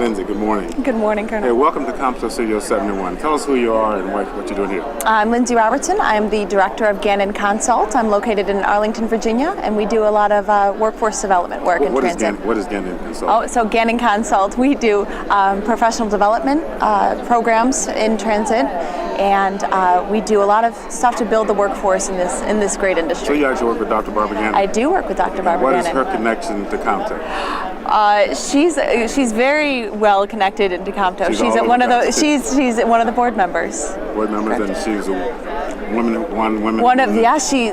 Lindsey, good morning. Good morning, Colonel. Hey, welcome to Comto Studio 71. Tell us who you are and what you're doing here. I'm Lindsey Robertson. I'm the director of Gannon Consult. I'm located in Arlington, Virginia, and we do a lot of workforce development work in transit. What is Gannon Consult? Oh, so Gannon Consult, we do professional development programs in transit, and we do a lot of stuff to build the workforce in this great industry. So you actually work with Dr. Barbara Gannon? I do work with Dr. Barbara Gannon. What is her connection to Comto? She's very well connected into Comto. She's one of the board members. Board members, Correct. And she's one.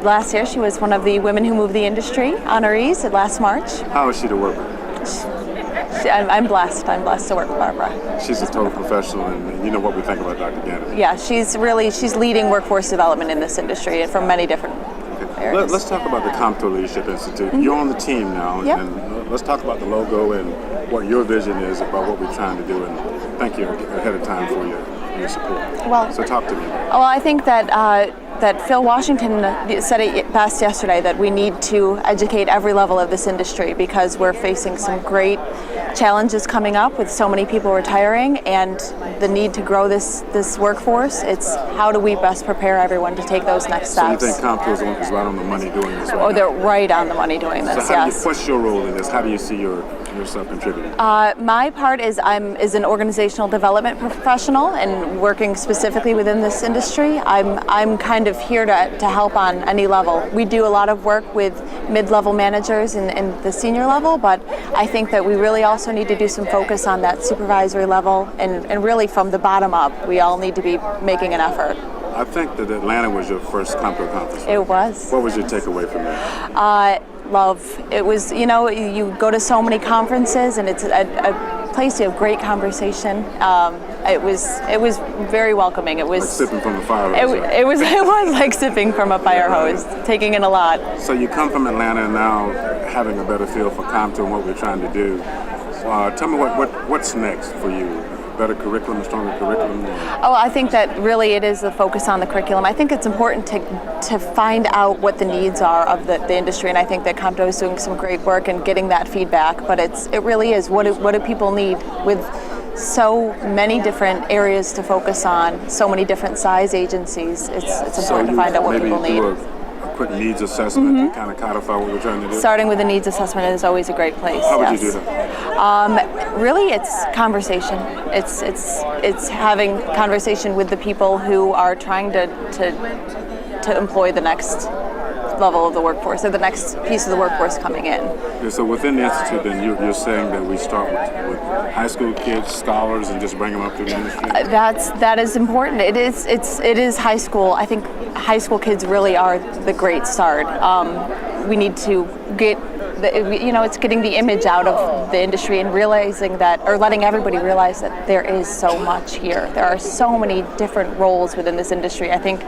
Last year she was one of the Women Who Move the Industry honorees at last March. How is she to work with? I'm blessed. I'm blessed to work with Barbara. She's a total professional, and you know what we think about Dr. Gannon. Yeah, she's leading workforce development in this industry from many different areas. Let's talk about the Comto Leadership Institute. Mm-hmm. You're on the team now, Yep. and let's talk about the logo and what your vision is about what we're trying to do. And thank you ahead of time for your support. Well, so talk to me. Well, I think that Phil Washington said it best yesterday, that we need to educate every level of this industry because we're facing some great challenges coming up with so many people retiring and the need to grow this workforce. It's how do we best prepare everyone to take those next steps. So you think Comto is right on the money doing this right now? They're right on the money doing this, so yes. What's your role in this? How do you see yourself contributing? My part is is an organizational development professional and working specifically within this industry. I'm kind of here to help on any level. We do a lot of work with mid-level managers and the senior level, but I think that we really also need to do some focus on that supervisory level and really from the bottom up. We all need to be making an effort. I think that Atlanta was your first Comto conference. It was. What was your takeaway from that? Love. It was, you go to so many conferences and it's a place of great conversation. It was very welcoming. It was like sipping from a fire hose. It was like sipping from a fire hose, taking in a lot. So you come from Atlanta and now having a better feel for Comto and what we're trying to do. Tell me what's next for you? Better curriculum, stronger curriculum? Oh, I think that really it is the focus on the curriculum. I think it's important to find out what the needs are of the industry, and I think that Comto is doing some great work in getting that feedback. But it really is what do people need with so many different areas to focus on, so many different size agencies. It's important to find out what people need. A quick needs assessment to kind of codify what we're trying to do? Starting with a needs assessment is always a great place. How would you do that? Really, it's conversation. It's having conversation with the people who are trying to employ the next level of the workforce, or the next piece of the workforce coming in. Yeah, so within the institute, then you're saying that we start with high school kids, scholars, and just bring them up through the industry. That is important. It is high school. I think high school kids really are the great start. We need to get it's getting the image out of the industry and realizing that, or letting everybody realize that there is so much here. There are so many different roles within this industry. I think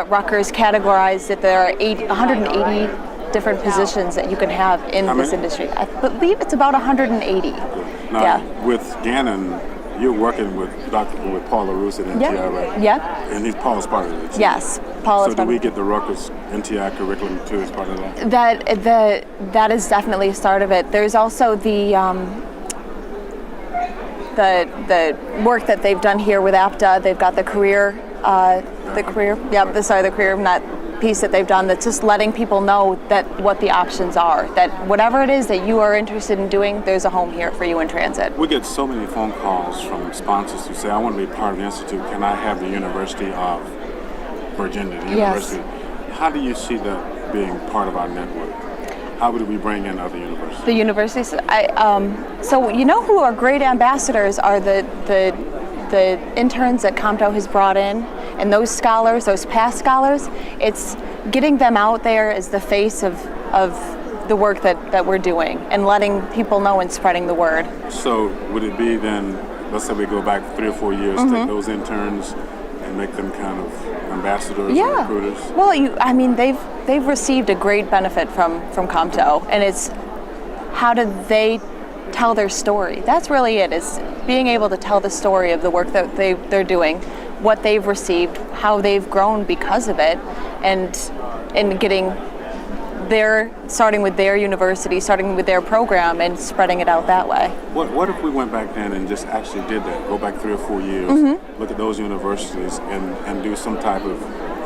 Rutgers categorized that there are 180 different positions that you can have in this industry. I believe it's about 180. Now, with Gannon, you're working with Paul LaRusse at NTI, right? Yeah. And Paul's part of it. Yes, Paul is part of it. So do we get the Rutgers NTI curriculum too as part of that? That is definitely a start of it. There's also the work that they've done here with APTA. They've got the career piece that they've done that's just letting people know that what the options are, that whatever it is that you are interested in doing, there's a home here for you in transit. We get so many phone calls from sponsors who say, I want to be part of the Institute. Can I have the University of Virginia, the university? Yes. How do you see that being part of our network? How would we bring in other universities? The universities, so who are great ambassadors are the interns that Comto has brought in, and those scholars, those past scholars, it's getting them out there as the face of the work that we're doing and letting people know and spreading the word. So would it be then, let's say we go back 3 or 4 years, take those interns and make them kind of ambassadors or recruiters? Well, they've received a great benefit from Comto, and it's how do they tell their story? That's really it, is being able to tell the story of the work that they're doing, what they've received, how they've grown because of it, and getting starting with their university, starting with their program, and spreading it out that way. What if we went back then and just actually did that? Go back 3 or 4 years, look at those universities, and do some type of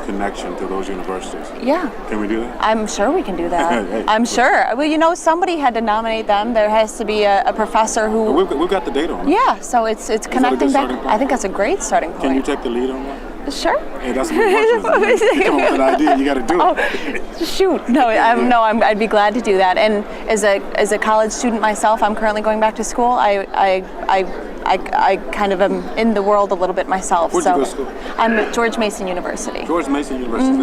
connection to those universities. Yeah. Can we do that? I'm sure we can do that. Hey. I'm sure. Well, somebody had to nominate them. There has to be a professor who. We've got the data on it. Yeah, so it's connecting back. I think that's a great starting point. Can you take the lead on that? Sure. Hey, that's what you come up with an idea. You got to do it. Oh, shoot! No, I'd be glad to do that. And as a college student myself, I'm currently going back to school. I kind of am in the world a little bit myself. Where'd you go to school? I'm at George Mason University. George Mason University.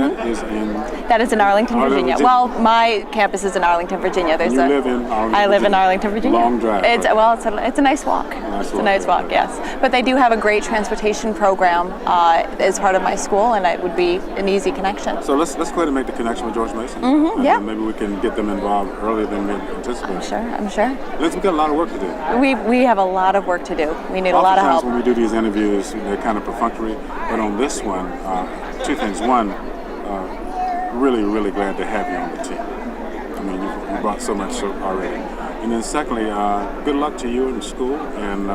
That is in Arlington, Virginia. Well, my campus is in Arlington, Virginia. You live in Arlington, I live in Arlington, Virginia. Long drive. It's a nice walk. It's a nice walk, yes. But they do have a great transportation program as part of my school, and it would be an easy connection. So let's go ahead and make the connection with George Mason. Yeah. Maybe we can get them involved earlier than we anticipated. I'm sure. Liz, we've got a lot of work to do. We have a lot of work to do. We need a lot of help. When we do these interviews, they're kind of perfunctory, but on this one, 2 things. One, really, really glad to have you on the team. I mean, you brought so much already. And then secondly, good luck to you in school, and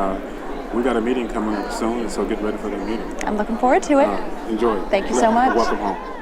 we got a meeting coming up soon, so get ready for that meeting. I'm looking forward to it. Enjoy it. Thank you so much. Welcome home.